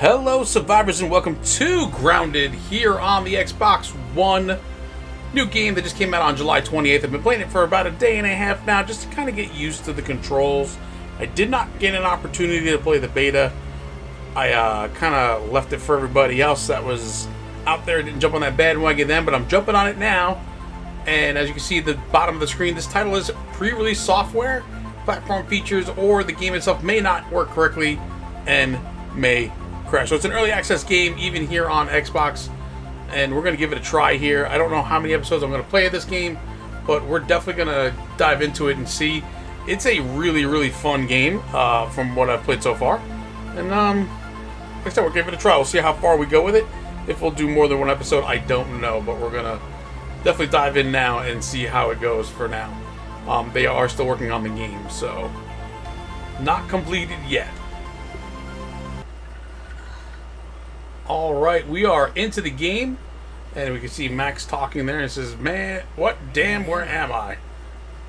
Hello survivors and welcome to Grounded here on the Xbox One. New game that just came out on July 28th. I've been playing it for about a day and a half now just to kind of get used to the controls. I did not get an opportunity to play the beta. I kind of left it for everybody else that was out there. Didn't jump on that bandwagon then, but I'm jumping on it now. And as you can see at the bottom of the screen, this title is pre-release software, platform features, or the game itself may not work correctly and may crash. So it's an early access game even here on Xbox, and we're going to give it a try here. I don't know how many episodes I'm going to play of this game, but we're definitely going to dive into it and see. It's a really fun game from what I've played so far. And like I said, we'll give it a try. We'll see how far we go with it. If we'll do more than one episode, I don't know, but we're going to definitely dive in now and see how it goes for now. They are still working on the game, so not completed yet. Alright, we are into the game, and we can see Max talking there, and it says, man, what damn, where am I?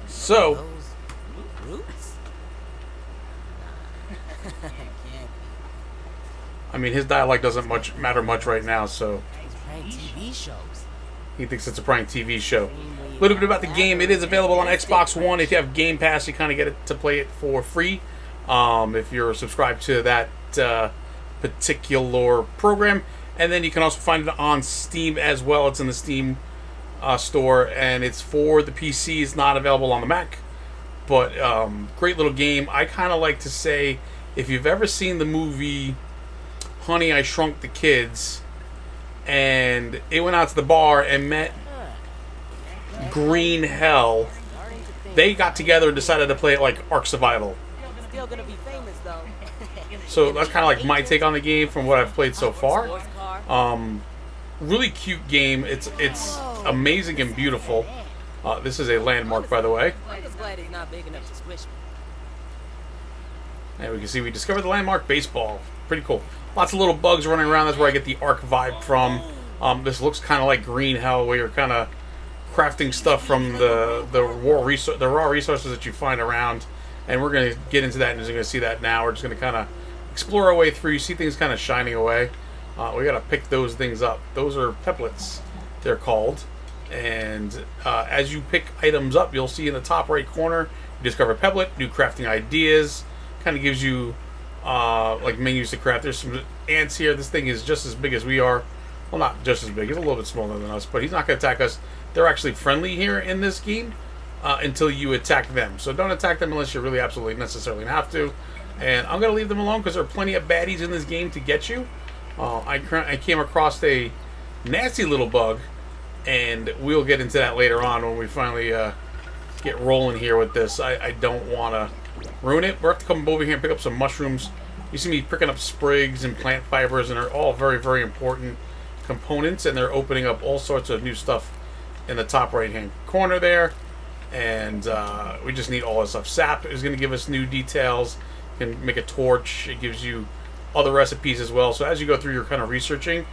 So, I mean, his dialogue doesn't matter much right now, so he thinks it's a prank TV show. A little bit about the game. It is available on Xbox One. If you have Game Pass, you kind of get it to play it for free. If you're subscribed to that particular program, and then you can also find it on Steam as well. It's in the Steam store, and it's for the PC. It's not available on the Mac, but great little game. I kind of like to say, if you've ever seen the movie Honey, I Shrunk the Kids, and it went out to the bar and met Green Hell, they got together and decided to play it like Ark Survival. Still gonna be famous though. So that's kind of like my take on the game from what I've played so far. Really cute game. It's amazing and beautiful. This is a landmark, by the way. And we can see we discovered the landmark baseball. Pretty cool. Lots of little bugs running around. That's where I get the Ark vibe from. This looks kind of like Green Hell, where you're kind of crafting stuff from the raw resources that you find around. And we're going to get into that, and you're going to see that now. We're just going to kind of explore our way through. You see things kind of shining away. We got to pick those things up. Those are pepplets, they're called. And as you pick items up, you'll see in the top right corner, you discover pepplet, new crafting ideas. Kind of gives you like menus to craft. There's some ants here. This thing is just as big as we are. Well, not just as big. He's a little bit smaller than us, but he's not going to attack us. They're actually friendly here in this game. Until you attack them. So don't attack them unless you really absolutely necessarily have to. And I'm going to leave them alone because there are plenty of baddies in this game to get you. I came across a nasty little bug, and we'll get into that later on when we finally get rolling here with this. I don't want to ruin it. We're going to have to come over here and pick up some mushrooms. You see me picking up sprigs and plant fibers, and they're all very important components, and they're opening up all sorts of new stuff in the top right-hand corner there. And we just need all this stuff. Sap is going to give us new details. You can make a torch. It gives you other recipes as well. So as you go through, you're kind of researching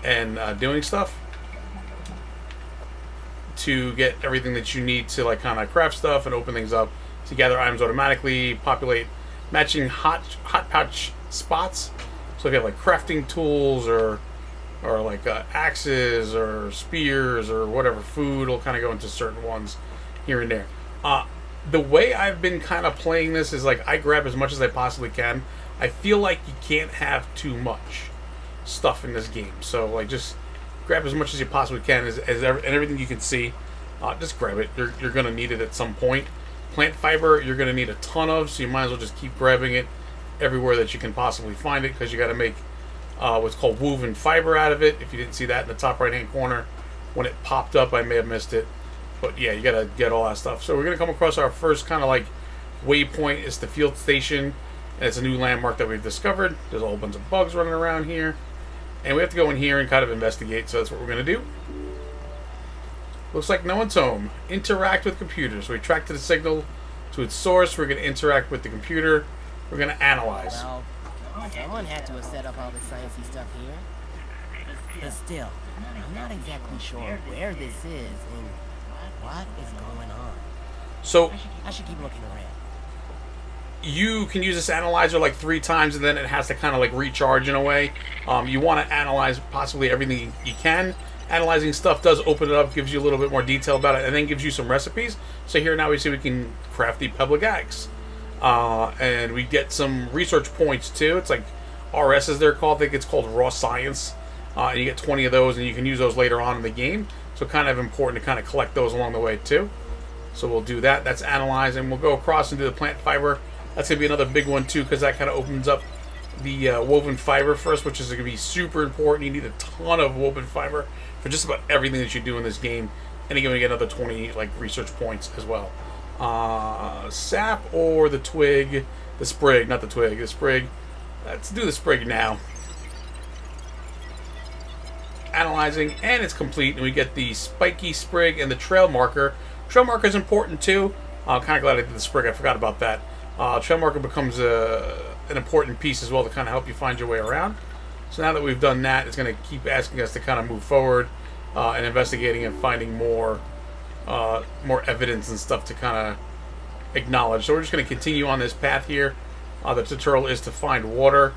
and doing stuff to get everything that you need to like kind of craft stuff and open things up. To gather items automatically, populate matching hot pouch spots. So if you have like crafting tools or like axes or spears or whatever, food will kind of go into certain ones here and there. The way I've been kind of playing this is like I grab as much as I possibly can. I feel like you can't have too much stuff in this game, so like just grab as much as you possibly can and everything you can see. Just grab it. You're gonna need it at some point. Plant fiber you're gonna need a ton of, so you might as well just keep grabbing it everywhere that you can possibly find it, because you got to make what's called woven fiber out of it. If you didn't see that in the top right hand corner when it popped up, I may have missed it. But yeah, you gotta get all that stuff. So we're gonna come across our first kind of like waypoint. It's the field station, and it's a new landmark that we've discovered. There's a whole bunch of bugs running around here, and we have to go in here and kind of investigate. So that's what we're gonna do. Looks like no one's home. Interact with computers. So we track to the signal to its source. We're gonna interact with the computer. We're gonna analyze. Well, someone had to have set up all the sciencey stuff here. But still, I'm not exactly sure where this is and what is going on. So I should keep looking around. you can use this analyzer like 3 times, and then it has to kind of like recharge in a way. You want to analyze possibly everything you can. Analyzing stuff does open it up, gives you a little bit more detail about it, and then gives you some recipes. So here now we see we can craft the pebble axe. And we get some research points too. It's like RS as they're called. I think it's called raw science. And you get 20 of those, and you can use those later on in the game. So kind of important to kind of collect those along the way too. So we'll do that. That's analyze, and we'll go across and do the plant fiber. That's going to be another big one too, because that kind of opens up the woven fiber first, which is going to be super important. You need a ton of woven fiber for just about everything that you do in this game. And you're going to get another 20 like research points as well. Sap or the twig, the sprig, not the twig, the sprig. Let's do the sprig now. Analyzing, and it's complete, and we get the spiky sprig and the trail marker. Trail marker is important too. I'm kind of glad I did the sprig. I forgot about that. Trail marker becomes an important piece as well to kind of help you find your way around. So now that we've done that, it's going to keep asking us to kind of move forward and investigating and finding more evidence and stuff to kind of acknowledge. So we're just going to continue on this path here. The tutorial is to find water.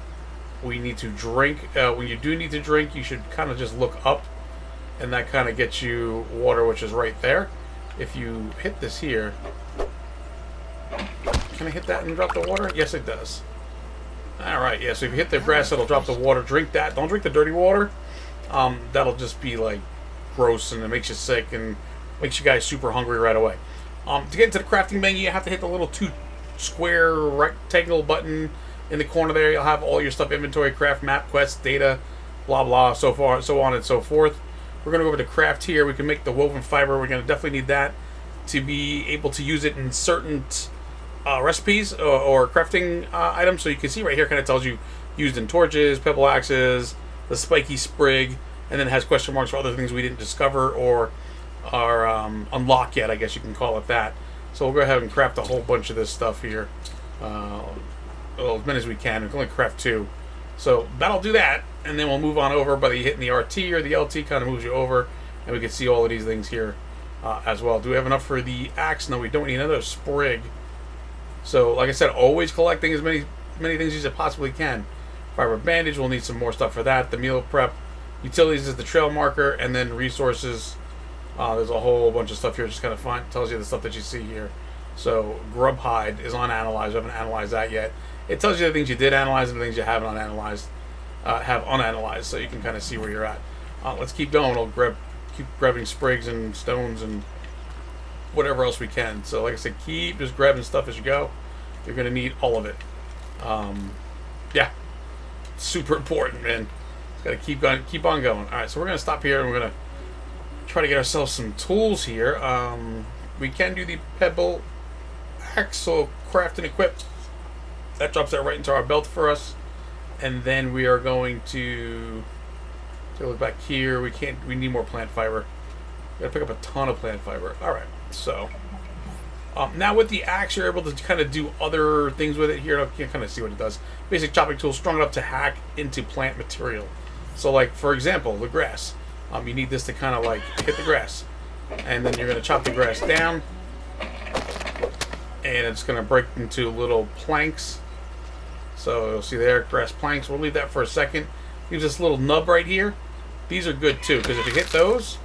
We need to drink. When you do need to drink, you should kind of just look up, and that kind of gets you water, which is right there. If you hit this here, can I hit that and drop the water? Yes, it does. Alright, yeah, so if you hit the grass, it'll drop the water. Drink that. Don't drink the dirty water. That'll just be like gross, and it makes you sick and makes you guys super hungry right away. To get into the crafting menu, you have to hit the little 2 square rectangle button in the corner there. You'll have all your stuff: inventory, craft, map, quest, data, blah blah, so on and so forth. We're going to go over to craft here. We can make the woven fiber. We're going to definitely need that to be able to use it in certain recipes or crafting items. So you can see right here, kind of tells you used in torches, pebble axes, the spiky sprig, and then it has question marks for other things we didn't discover or unlock yet, I guess you can call it that. So we'll go ahead and craft a whole bunch of this stuff here. Well, as many as we can. We can only craft 2. So that'll do that, and then we'll move on over by hitting the RT or the LT, kind of moves you over, and we can see all of these things here as well. Do we have enough for the axe? No, we don't need another sprig. So, like I said, always collecting as many things as you possibly can. Fiber bandage, we'll need some more stuff for that. The meal prep, utilities is the trail marker, and then resources. There's a whole bunch of stuff here. Just kind of tells you the stuff that you see here. So, grub hide is on analyze. I haven't analyzed that yet. It tells you the things you did analyze and the things you haven't have unanalyzed, so you can kind of see where you're at. Let's keep going. We'll keep grabbing sprigs and stones and whatever else we can. So like I said, keep just grabbing stuff as you go. You're going to need all of it. Yeah, super important, man. Got to keep on going. All right, so we're going to stop here, and we're going to try to get ourselves some tools here. We can do the pebble axe, so craft and equip. That drops that right into our belt for us, and then we are going to look back here. We need more plant fiber. We gotta pick up a ton of plant fiber. All right, so now with the axe, you're able to kind of do other things with it here. You can kind of see what it does. Basic chopping tool, strong enough to hack into plant material. So, like for example, the grass. You need this to kind of like hit the grass, and then you're gonna chop the grass down, and it's gonna break into little planks. So you'll see there, grass planks. We'll leave that for a second. Use this little nub right here. These are good too, because if you hit those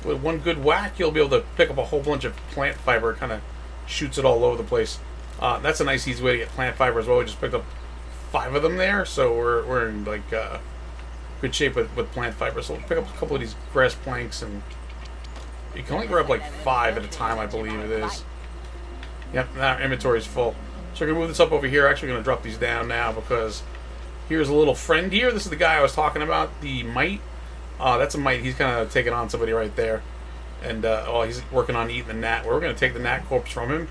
with one good whack, you'll be able to pick up a whole bunch of plant fiber. Kind of shoots it all over the place. That's a nice, easy way to get plant fiber as well. We just picked up 5 of them there, so we're in like good shape with plant fiber. So we'll pick up a couple of these grass planks, and you can only grab like 5 at a time, I believe it is. Yep, now our inventory is full. So we're going to move this up over here. Actually going to drop these down now, because here's a little friend here. This is the guy I was talking about, the mite. That's a mite. He's kind of taking on somebody right there. And he's working on eating the gnat. We're going to take the gnat corpse from him.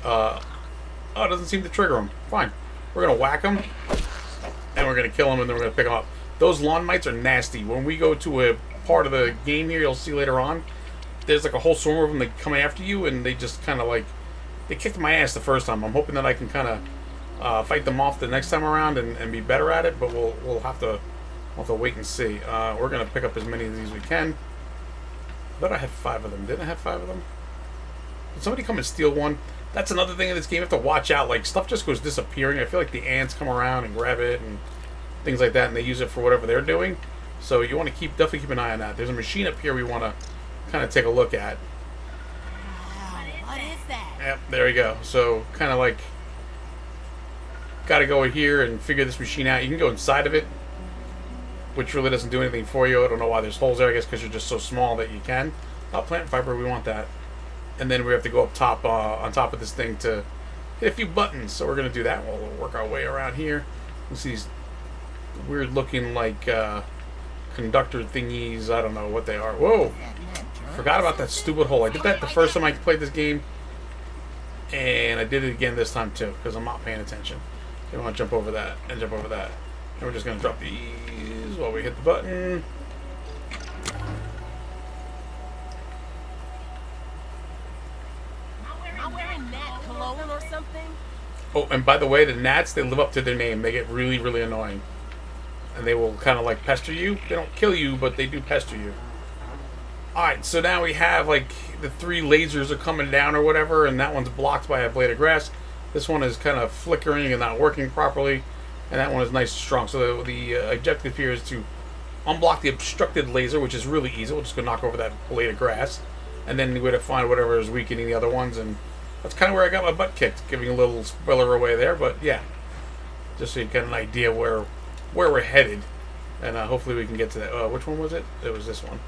It doesn't seem to trigger him. Fine. We're going to whack him, and we're going to kill him, and then we're going to pick him up. Those lawn mites are nasty. When we go to a part of the game here, you'll see later on, there's like a whole swarm of them that come after you, and they just kind of like, they kicked my ass the first time. I'm hoping that I can kind of fight them off the next time around and be better at it, but we'll have to wait and see. We're going to pick up as many of these as we can. I thought I had 5 of them. Didn't I have 5 of them? Did somebody come and steal one? That's another thing in this game. You have to watch out. Like, stuff just goes disappearing. I feel like the ants come around and grab it and things like that, and they use it for whatever they're doing. So you want to definitely keep an eye on that. There's a machine up here we want to kind of take a look at. Wow, what is that? Yep, there we go. So kind of like, got to go in here and figure this machine out. You can go inside of it, which really doesn't do anything for you. I don't know why there's holes there. I guess because you're just so small that you can. Plant fiber, we want that. And then we have to go up top, on top of this thing to hit a few buttons. So we're going to do that. We'll work our way around here. You see these weird looking like conductor thingies. I don't know what they are. Whoa! Forgot about that stupid hole. I did that the first time I played this game. And I did it again this time too, because I'm not paying attention. You want to jump over that and jump over that. And we're just going to drop these while we hit the button. Or something? Oh, and by the way, the gnats, they live up to their name. They get really, really annoying. And they will kind of like pester you. They don't kill you, but they do pester you. Alright, so now we have like the 3 lasers are coming down or whatever, and that one's blocked by a blade of grass. This one is kind of flickering and not working properly, and that one is nice and strong. So the objective here is to unblock the obstructed laser, which is really easy. We'll just go knock over that blade of grass, and then we're going to find whatever is weakening the other ones, and that's kind of where I got my butt kicked, giving a little spoiler away there, but yeah. Just so you get an idea where we're headed. And hopefully we can get to that. Which one was it? It was this one.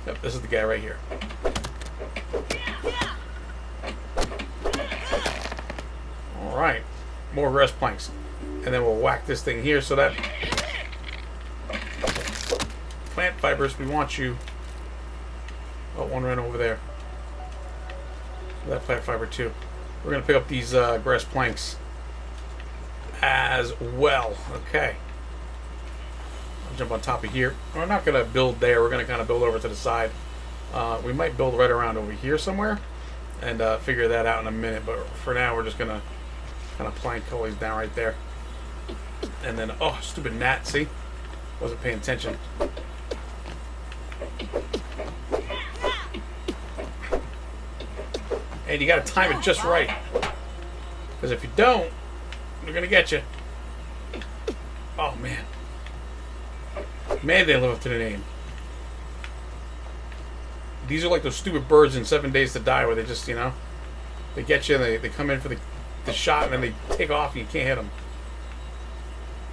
Yep, this is the guy right here. Alright. More grass planks. And then we'll whack this thing here so that... Plant fibers, we want you. Oh, one ran over there. That plant fiber too. We're going to pick up these grass planks as well. Okay. I'll jump on top of here. We're not going to build there. We're going to kind of build over to the side. We might build right around over here somewhere and figure that out in a minute. But for now, we're just going to kind of plank all these down right there. And then, oh, stupid gnat, see? Wasn't paying attention. And you got to time it just right. Because if you don't, they're going to get you. Oh, man. Man, they live up to the name. These are like those stupid birds in 7 Days to Die where they just, you know, they get you and they come in for the shot and then they take off and you can't hit them.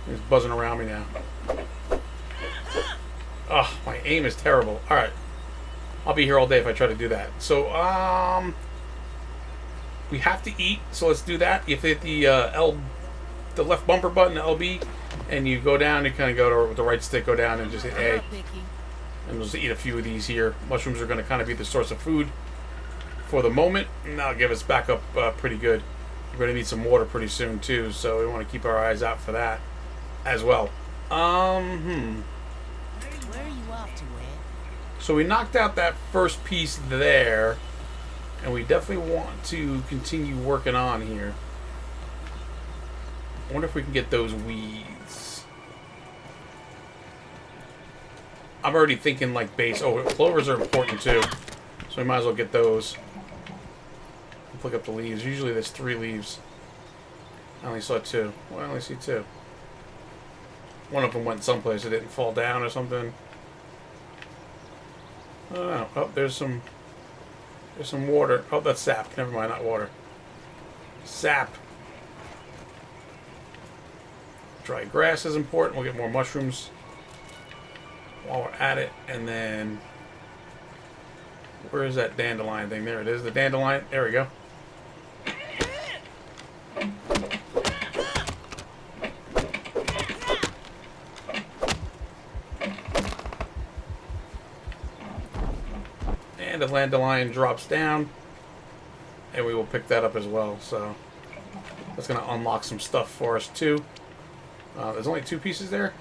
It's buzzing around me now. Oh, my aim is terrible. Alright. I'll be here all day if I try to do that. So, we have to eat, so let's do that. You hit the the left bumper button, LB, and you go down. You kind of go to with the right stick, go down, and just hit A. And we'll just eat a few of these here. Mushrooms are going to kind of be the source of food for the moment, and that'll give us back up pretty good. We're going to need some water pretty soon too, so we want to keep our eyes out for that as well. Where are you off to, Ed? So we knocked out that first piece there. And we definitely want to continue working on here. I wonder if we can get those weeds. I'm already thinking like base. Oh, clovers are important too. So we might as well get those. Pick up the leaves. Usually there's 3 leaves. I only saw 2. Well, I only see 2. One of them went someplace. It didn't fall down or something. I don't know. Oh, there's some water. Oh, that's sap. Never mind, not water. Sap. Dry grass is important. We'll get more mushrooms while we're at it. And then, where is that dandelion thing? There it is. The dandelion. There we go. And the dandelion drops down, and we will pick that up as well. So that's going to unlock some stuff for us too. There's only 2 pieces there.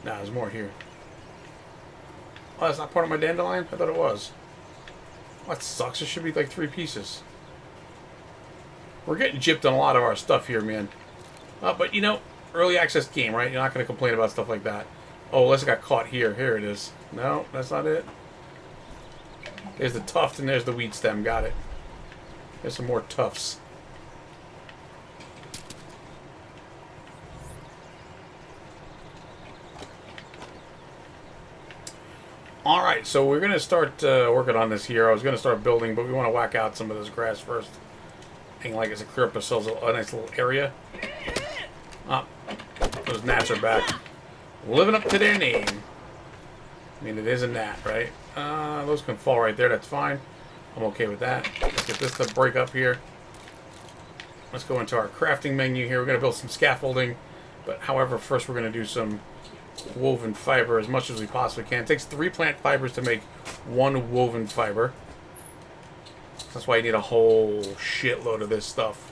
Nah, there's more here. Oh, that's not part of my dandelion? I thought it was. That sucks. There should be like 3 pieces. We're getting gypped on a lot of our stuff here, man. But you know, early access game, right? You're not going to complain about stuff like that. Oh, unless it got caught here. Here it is. No, that's not it. There's the tuft and there's the weed stem. Got it. There's some more tufts. Alright, so we're going to start working on this here. I was going to start building, but we want to whack out some of this grass first. And like it's a clear up ourselves a nice little area. Ah, those gnats are back. Living up to their name. I mean, it is a gnat, right? Those can fall right there. That's fine. I'm okay with that. Let's get this to break up here. Let's go into our crafting menu here. We're going to build some scaffolding. But however, first we're going to do some woven fiber as much as we possibly can. It takes 3 plant fibers to make 1 woven fiber. That's why you need a whole shitload of this stuff.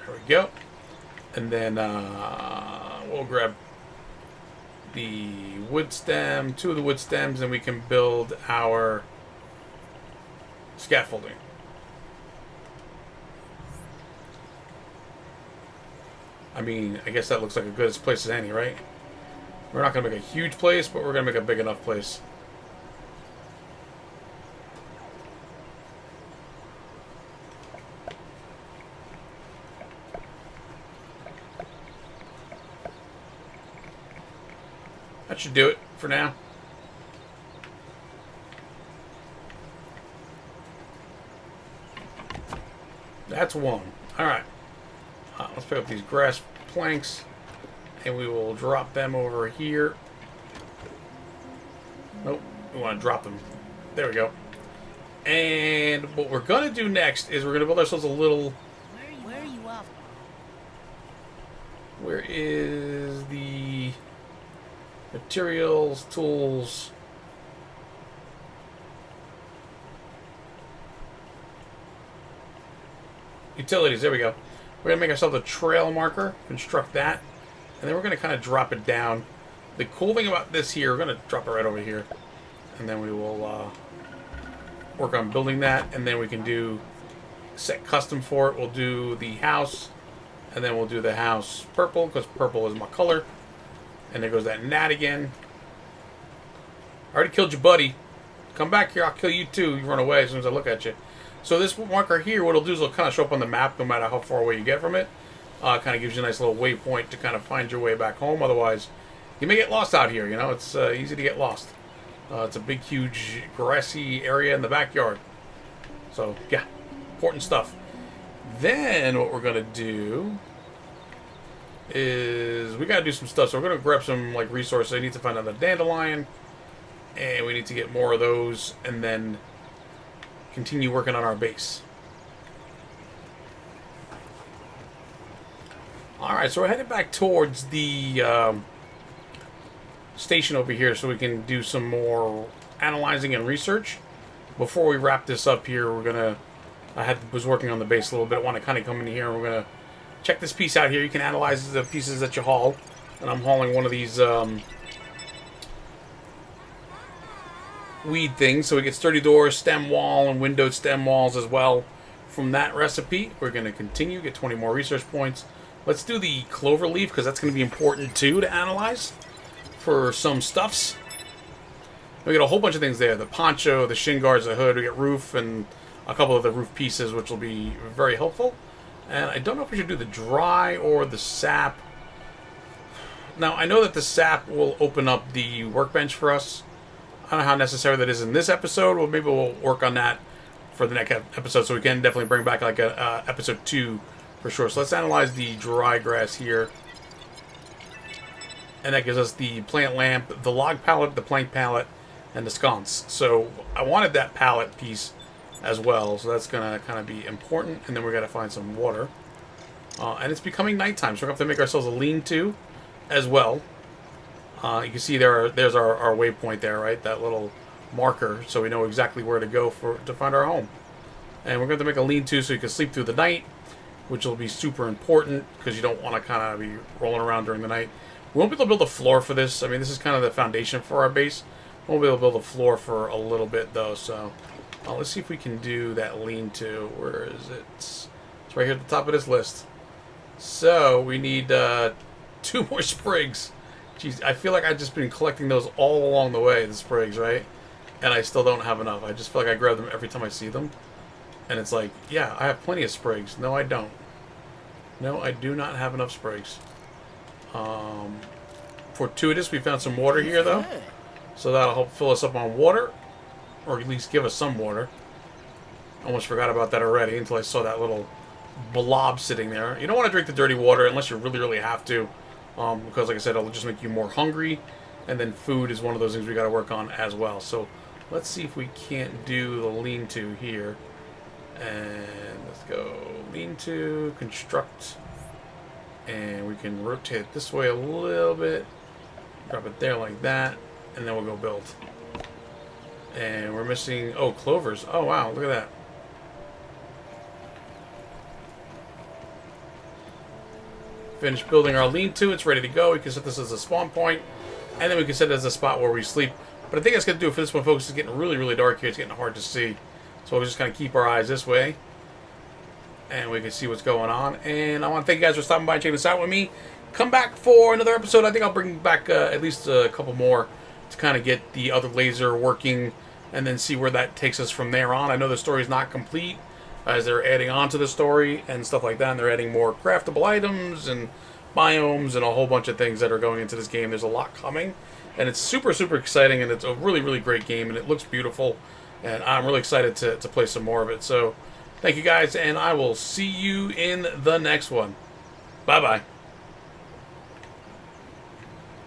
There we go. And then we'll grab the wood stem, 2 of the wood stems, and we can build our scaffolding. I mean, I guess that looks like a good place as any, right? We're not going to make a huge place, but we're going to make a big enough place. That should do it for now. That's 1. Alright. Let's pick up these grass planks, and we will drop them over here. Nope, we want to drop them. There we go. And what we're going to do next is we're going to build ourselves a little... Where are you off? Where is the materials, tools? Utilities, there we go. We're going to make ourselves a trail marker, construct that, and then we're going to kind of drop it down. The cool thing about this here, we're going to drop it right over here, and then we will work on building that, and then we can do set custom for it. We'll do the house, and then we'll do the house purple, because purple is my color. And there goes that gnat again. I already killed your buddy. Come back here, I'll kill you too. You run away as soon as I look at you. So this marker here, what it'll do is it'll kind of show up on the map no matter how far away you get from it. Kind of gives you a nice little waypoint to kind of find your way back home. Otherwise, you may get lost out here. You know, it's easy to get lost. It's a big, huge, grassy area in the backyard. So, yeah, important stuff. Then what we're going to do is we got to do some stuff. So we're going to grab some like resources. I need to find another dandelion. And we need to get more of those. And then continue working on our base. Alright, so we're headed back towards the station over here so we can do some more analyzing and research. Before we wrap this up here, we're gonna... was working on the base a little bit. I want to kind of come in here and we're gonna check this piece out here. You can analyze the pieces that you haul. And I'm hauling one of these weed things, so we get sturdy doors, stem wall, and windowed stem walls as well from that recipe. We're going to continue, get 20 more research points. Let's do the clover leaf, because that's going to be important too to analyze for some stuffs. We get a whole bunch of things there. The poncho, the shin guards, the hood. We get roof and a couple of the roof pieces, which will be very helpful. And I don't know if we should do the dry or the sap. Now, I know that the sap will open up the workbench for us. I don't know how necessary that is in this episode. Well, maybe we'll work on that for the next episode, so we can definitely bring back like a episode 2 for sure. So let's analyze the dry grass here, and that gives us the plant lamp, the log pallet, the plank pallet, and the sconce. So I wanted that pallet piece as well, so that's gonna kind of be important. And then we got to find some water, and it's becoming nighttime, so we're gonna have to make ourselves a lean-to as well. You can see there's our waypoint there, right? That little marker, so we know exactly where to go to find our home. And we're going to make a lean-to so you can sleep through the night, which will be super important because you don't want to kind of be rolling around during the night. We won't be able to build a floor for this. I mean, this is kind of the foundation for our base. We won't be able to build a floor for a little bit, though. So let's see if we can do that lean-to. Where is it? It's right here at the top of this list. So we need 2 more sprigs. Jeez, I feel like I've just been collecting those all along the way, the sprigs, right? And I still don't have enough. I just feel like I grab them every time I see them. And it's like, yeah, I have plenty of sprigs. No, I don't. No, I do not have enough sprigs. Fortuitous, we found some water here, though. So that'll help fill us up on water. Or at least give us some water. Almost forgot about that already until I saw that little blob sitting there. You don't want to drink the dirty water unless you really, really have to. Because, like I said, it'll just make you more hungry. And then food is one of those things we got to work on as well. So let's see if we can't do the lean-to here. And let's go lean-to, construct. And we can rotate it this way a little bit. Drop it there like that. And then we'll go build. And we're missing, oh, clovers. Oh, wow, look at that. Finish building our lean-to. It's ready to go. We can set this as a spawn point. And then we can set it as a spot where we sleep. But I think that's going to do it for this one, folks. It's getting really, really dark here. It's getting hard to see. So we'll just kind of keep our eyes this way. And we can see what's going on. And I want to thank you guys for stopping by and checking this out with me. Come back for another episode. I think I'll bring back at least a couple more to kind of get the other laser working and then see where that takes us from there on. I know the story is not complete as they're adding on to the story and stuff like that. And they're adding more craftable items and biomes and a whole bunch of things that are going into this game. There's a lot coming. And it's super, super exciting. And it's a really, really great game. And it looks beautiful. And I'm really excited to play some more of it. So thank you guys. And I will see you in the next one. Bye-bye.